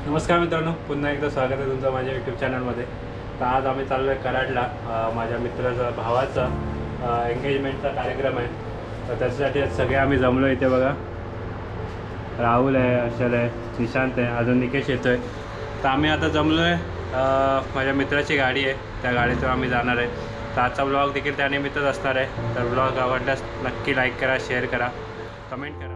नमस्कार मित्रांनो, पुन्हा एकदा स्वागत आहे तुमचं माझ्या यूट्यूब चॅनलमध्ये. तर आज आम्ही चाललो आहे कराडला. माझ्या मित्राचा भावाचा एंगेजमेंटचा कार्यक्रम आहे. तर त्याच्यासाठी सगळे आम्ही जमलो इथे. बघा, राहुल आहे, अर्षल आहे, निशांत आहे, अजून निकेश येतो आहे. तर आम्ही आता जमलो आहे. माझ्या मित्राची गाडी आहे, त्या गाडीतून आम्ही जाणार आहे. तर आजचा ब्लॉग देखील त्यानिमित्तच असणार आहे. तर ब्लॉग आवडल्यास नक्की लाईक करा, शेअर करा, कमेंट करा.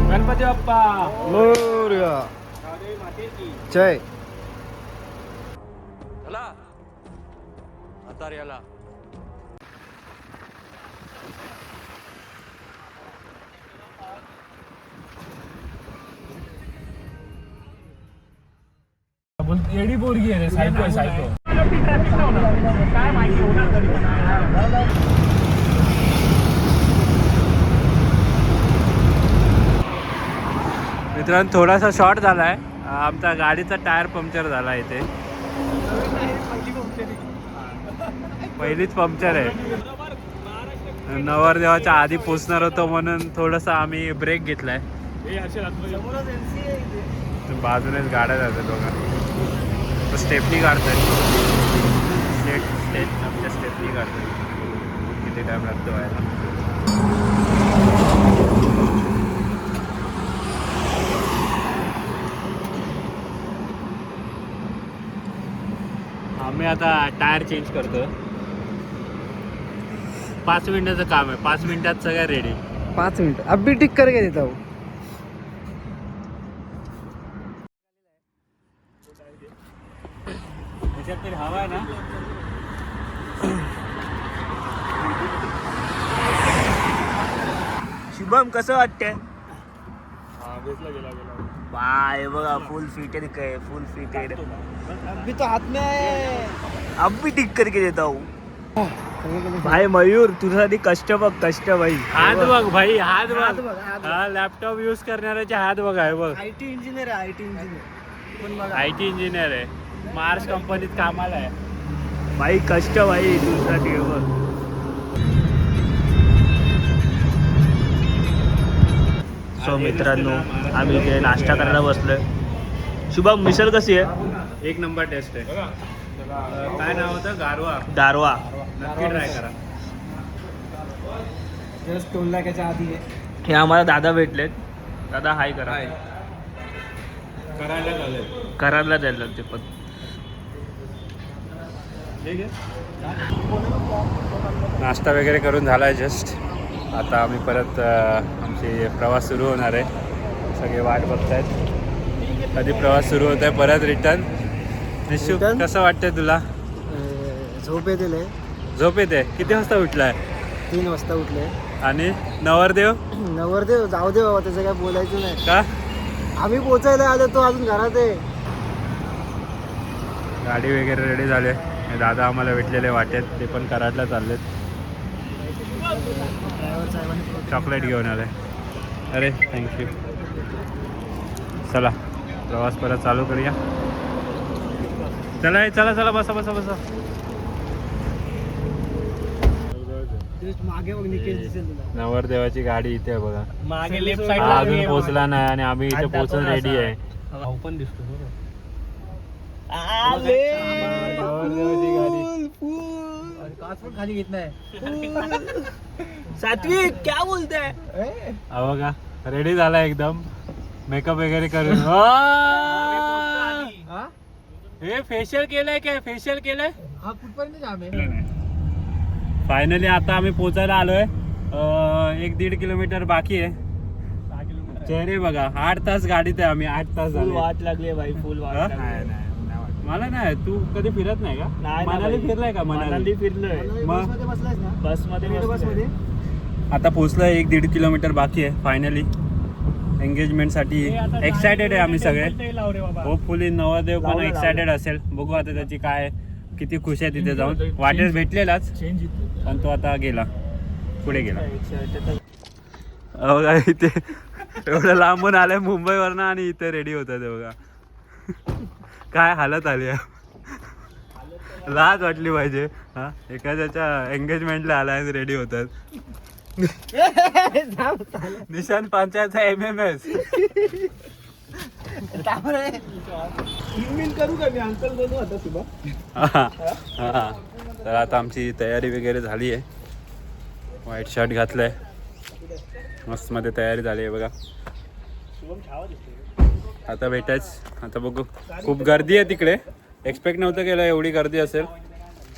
गणपती बाप्पा मोरया जय. चला आता याला एडी पोरगी आहे रे, सायको आहे, सायको. काय माहिती मित्रांनो, थोडासा शॉर्ट झाला आहे. आमचा गाडीचा टायर पंक्चर झाला इथे. पहिलीच पंक्चर आहे. नवरदेवाच्या आधी पोचणार होतो म्हणून थोडंसं आम्ही ब्रेक घेतलाय. बाजूनेच गाड्या जातात बघा. तो स्टेपनी काढतोय, आमच्या स्टेपनी काढतोय. किती टाइम लागतो व्हायला. आम्ही आता टायर चेंज करतो. 5 मिनिटाचं काम आहे. 5 मिनिटात सगळं रेडी. 5 मिनिट अभी ठीक करके देता हूँ. त्याच्यात तरी हवा आहे ना. शुभम कसं वाटतंय? बाय बघा, फुल फिटेड काय, फुल फिटेड. अभी तो हाथ में है. अब भी ठीक करके देता हूँ. भाई मयूर, तुझ्यासाठी कष्ट बघ, कष्ट भाई. हात बघ भाई, हात बघ. हा लॅपटॉप यूज करणाऱ्याचे हात बघ आहे बघ. आयटी इंजिनियर आहे, आयटी इंजिनियर. आयटी इंजिनियर आहे, मार्स कंपनीत कामाला आहे. भाई कष्ट भाई तुझ्यासाठी बघ. सो मित्रांनो, आम्ही इथे नाश्ता करायला बसलोय. शुभम, मिसळ कशी आहे? एक नंबर टेस्ट आहे. काय नाव होतं? गारवा. नक्की ट्राय करा. जस्ट 2 लाखाच्या आधी आहे. हे आम्हाला दादा भेटलेत. दादा हाय करा. करायला जायला ते पण नाश्ता वगैरे करून झाला आहे जस्ट. आता आम्ही परत आमची प्रवास सुरू होणार आहे. सगळे वाट बघतायत कधी प्रवास सुरू होत आहे परत रिटर्न. निशू, कसं वाटतंय तुला? झोप येते. झोप येते. किती वाजता उठलाय? 3 वाजता उठले. आणि नवरदेव जाऊ दे बाबा, त्याचं काय बोलायचं नाही. का? आम्ही पोचायला आलो, तो अजून घरात आहे. गाडी वगैरे रेडी झाले. दादा आम्हाला भेटलेले वाटेत, ते पण कराडला चाललेत. चॉकलेट घेऊन आले. अरे थँक्यू. चला प्रवास परत चालू करूया. चला बसा. मागे बघ, निकेश दिसेल तुला. नवरदेवाची गाडी इथे आहे बघा. मागे लेफ्ट हा अजून पोहोचला नाही आणि आम्ही इथे पोहोचून रेडी आहे. पण दिसतो नवरदेवाची गाडी. काच पण खाली घेत नाही. सात्विक क्या बोलताय? अहो का रेडी झाला एकदम, मेकअप वगैरे करून. हे फेशियल केलंय काय? फेशियल केलंय. हा कुठपर्यंत जाम आहे. फायनली आता आम्ही पोचायला आलोय. 1-1.5 किलोमीटर बाकी आहे. चेहरे बघा, 8 तास गाडीत आहे आम्ही. 8 तास झाले. वाट लागली बाई, फुल वाट. मला नाही. तू कधी फिरत नाही का? मनाली फिरलाय का? मनाली फिरलोय. बस मध्ये. आता पोचलोय. 1-1.5 किलोमीटर बाकी आहे. फायनली एंगेजमेंटसाठी एक्सायटेड आहे आम्ही सगळे. होपफुली नवरदेव पण एक्सायटेड असेल. बघू आता त्याची काय, किती खुश आहे तिथे जाऊन. वाटेस भेटलेलाच पण तो आता गेला, पुढे गेला. इथे एवढं लांबून आलंय मुंबईवरनं आणि इथे रेडी होतात हे बघा. काय हालत आली आहे. लाज वाटली पाहिजे हा, एखाद्याच्या एंगेजमेंटला आलाय रेडी होतात. निशांत पांचायचा MMS. करू का मी अंकल बनू आता सुबा. हा तर आता आमची तयारी वगैरे झाली आहे. व्हाईट शर्ट घातलंय, मस्त मध्ये तयारी झाली आहे बघा. आता भेटायच, आता बघू. खूप गर्दी आहे तिकडे, एक्सपेक्ट नव्हतं केलं एवढी गर्दी असेल,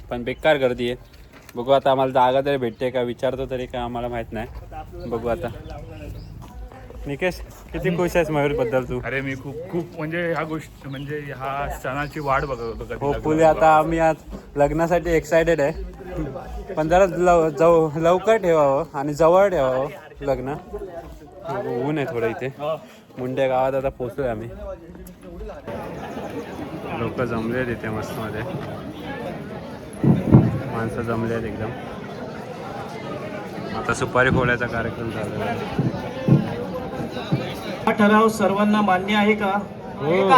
पण बेकार गर्दी आहे. बघू आता आम्हाला जागा तरी भेटते का, विचारतो तरी का आम्हाला माहित नाही. बघू आता. निकेश किती खुश आहेस मयूर बद्दल तू? अरे मी खूप खूप म्हणजे ह्या गोष्ट म्हणजे ह्या क्षणाची वाट बघत होतो कधी हो लग्न फुले. व्हावं. आता आम्ही आज लग्नासाठी एक्सायटेड आहे, पण जरा लवकर ठेवावं आणि जवळ ठेवावं लग्न. ऊन आहे थोडं इथे. मुंड्या गावात आता पोहोचलोय आम्ही. लोक जमले तिथे मस्त मध्ये, माणसं जमले आहेत एकदम. आता सुपारी फोडायचा कार्यक्रम चालू आहे. हा ठराव सर्वांना मान्य आहे का? हो.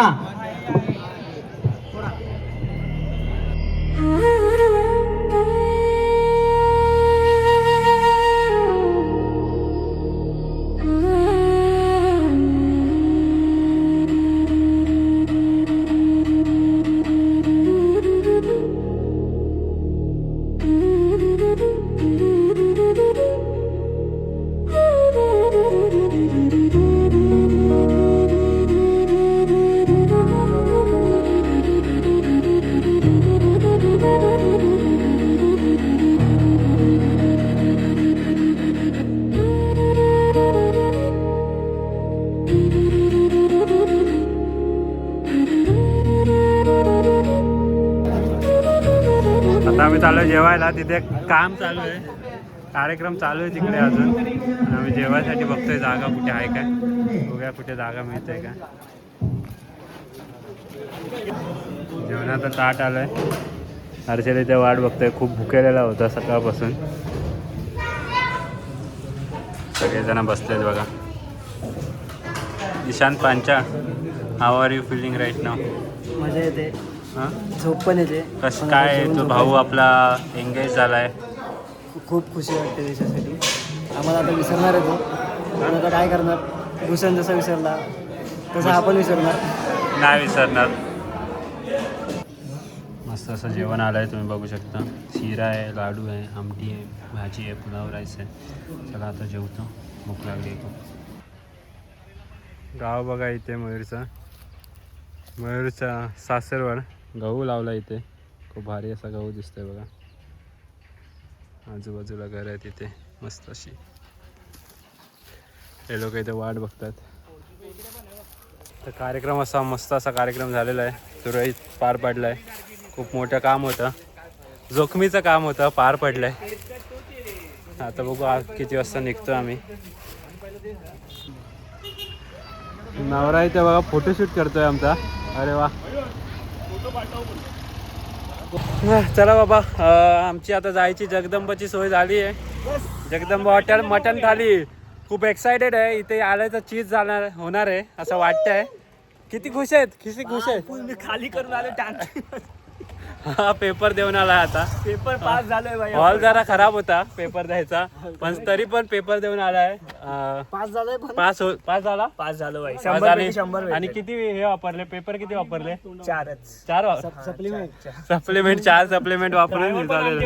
आता आम्ही चालू जेवायला. तिथे काम चालू आहे, कार्यक्रम चालू आहे तिकडे अजून. आणि आम्ही जेवायसाठी बघतोय जागा कुठे आहे काय, बघूया कुठे जागा मिळते का. जेवणाचं ताट आलंय. हर्षल इथे वाट बघतोय, खूप भुकेलेला होता सकाळपासून. सगळेजण बसलेत बघा. Nishant Pancha, how are you feeling right now? मजा येते, हां झोप पण येते. कसं काय? तो भाऊ आपला एंगेज झालाय. खूप खुशी वाटते त्याच्यासाठी. आम्हाला आता विसरणार आहे तो, पण आता काय करणार. भूषण जसा विसरला तसा आपण विसरणार नाही विसरणार. मस्त असं जेवण आलं आहे, तुम्ही बघू शकता. शिरा आहे, लाडू आहे, आमटी आहे, भाजी आहे, पुलाव राईस आहे. चला आता जेवतो, भूक लागली. गाव बघा इथे मयूरचा सासरवाड. गहू लावला इथे, खूप भारी असा गहू दिसतोय बघा. आजूबाजूला घर आहेत इथे मस्त अशी. हे लोक इथे वाट बघतात. तर कार्यक्रम असा मस्त असा कार्यक्रम झालेला आहे, सुरळीत पार पडला आहे. खूप मोठं काम होतं, जोखमीचं काम होतं, पार पडलं आहे. आता बघू आज किती वाजता निघतो आम्ही. नवरा इथे बघा फोटोशूट करतोय आमचा. अरे वा, चला बाबा. आमची आता जायची जगदंबाची सोय झाली आहे. जगदंबा हॉटेल मटण थाली. खूप एक्सायटेड आहे, इथे आलं तर चीज होणार आहे असं वाटतंय. किती खुश आहेत, किती खुश आहेत. मी खाली करून आलो टांग. हा पेपर देऊन आला आता. पेपर पास झालोय भाई. हॉल जरा खराब होता पेपर द्यायचा, पण तरी पण पेपर देऊन आलाय. पास झालोय. पास झाला. पास झालो भाई. पास 100 झाली. पैकी 100 आणि किती हे वापरले पेपर, किती वापरले? 4च 4 सप्लिमेंट 4 सप्लिमेंट वापरून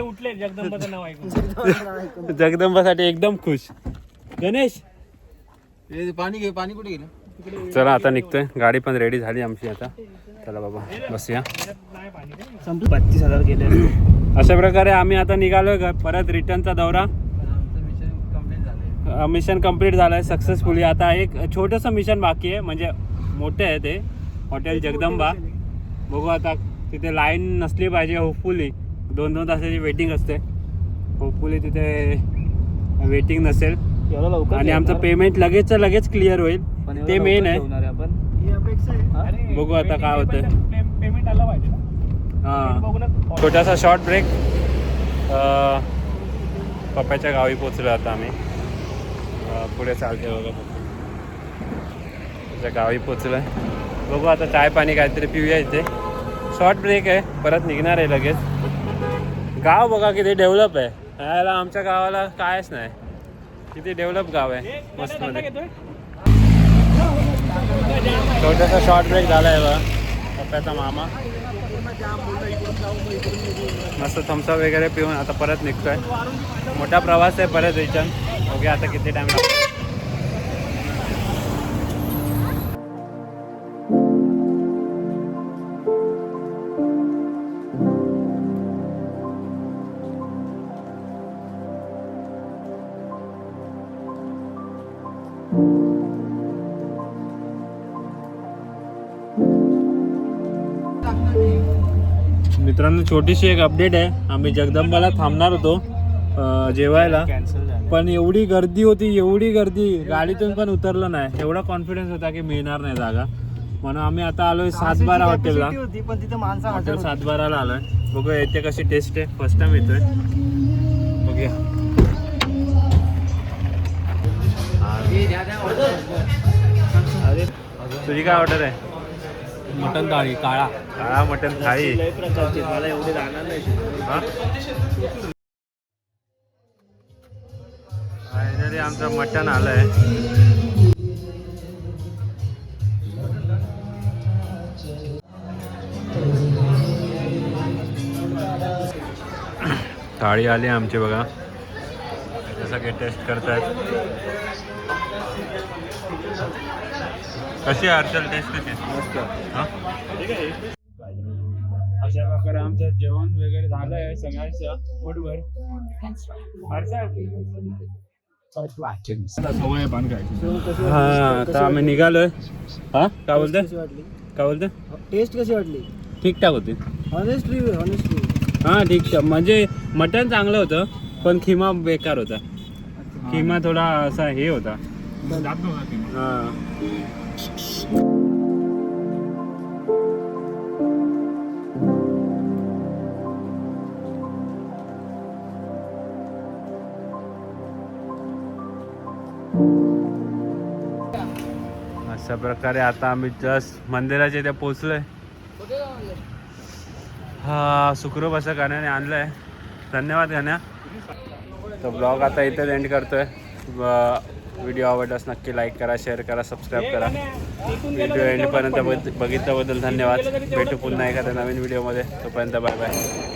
उठले. जगदंबाचं नाव ऐकून जगदंबासाठी एकदम खुश. गणेश पाणी घे. पाणी कुठे गेलं? चला आता निघतोय. गाडी पण रेडी झाली आमची आता. चला बाबा बसूया. 32,000 गेले. अशा प्रकारे आम्ही आता निघालोय का परत रिटर्नचा दौरा. मिशन कंप्लीट झालाय सक्सेसफुली. आता एक छोटंसं मिशन बाकी आहे, म्हणजे मोठे आहे ते. हॉटेल जगदंबा. बघू आता, तिथे लाईन नसली पाहिजे होपफुली. 2-2 तासाची वेटिंग असते. होपफुली तिथे वेटिंग नसेल आणि आमचं पेमेंट लगेच क्लिअर होईल. ते मेन आहे. बघू आता काय होतं. पेमेंट आला पाहिजे. हां, छोटासा शॉर्ट ब्रेक. पप्पाच्या गावी पोचलो आता आम्ही. पुढे चालते बघा. त्याच्या गावी पोचलोय. बघू आता चाय पाणी काहीतरी पिऊया इथे. शॉर्ट ब्रेक आहे, परत निघणार आहे लगेच. गाव बघा किती डेव्हलप आहे. यायला आमच्या गावाला कायच नाही, किती डेव्हलप गाव आहे मस्त मध्ये. छोटासा शॉर्ट ब्रेक झाला आहे बघा. पप्प्याचा मामा मस्त थम्सअप वगैरे पिऊन आता परत निघतोय. मोठा प्रवास आहे परत रिटर्न. बघूया आता किती टाइम लागतो. मित्रांनो छोटीशी एक अपडेट आहे. आम्ही जगदंबाला थांबणार होतो जेवायला, पण एवढी गर्दी होती, एवढी गर्दी, गाडीतून पण उतरलं नाही. एवढा कॉन्फिडन्स होता की मिळणार नाही जागा, म्हणून आम्ही आता आलोय 7-12 हॉटेलला. पण तिथे माणसं हॉटेल 7-12ला आलोय. बघूया इथे कशी टेस्ट आहे. फर्स्ट टाइम येतोय, बघूया. तुझी काय ऑर्डर आहे? मटन थाळी काळा. काळा मटन थाळी. मला एवढे जाणार नाही. फायनली आमचं मटन आलंय. थाळी आली आमची बघा. सगळे टेस्ट करतायत. कशी आहे हर्षल, टेस्ट कशी आहे? हां अशा प्रकारे आमचं जेवण वगैरे झालंय सगळ्यांचं पोटभर. सवय पान खायची. हां आता आम्ही निघालोय. हां काय बोलतोय? काय बोलतोय? टेस्ट कशी वाटली? ठीकठाक होती. ऑनेस्टली हां ठीक. म्हणजे मटण चांगलं होतं, पण खिमा बेकार होता. खिमा थोडा असा हे होता. जात नव्हता ती. हां अशा प्रकारे आता आम्ही जस्ट मंदिराच्या इथे पोचलोय. हा सुखरूप असं गाण्याने आणलंय. धन्यवाद गाण्या. तो ब्लॉग आता इथेच एंड करतोय. व्हिडिओ आवडल्यास नक्की लाईक करा, शेअर करा, सबस्क्राईब करा. व्हिडिओ एंडपर्यंत बघितल्याबद्दल धन्यवाद. भेटू पुन्हा एखाद्या नवीन व्हिडिओमध्ये. तोपर्यंत बाय बाय.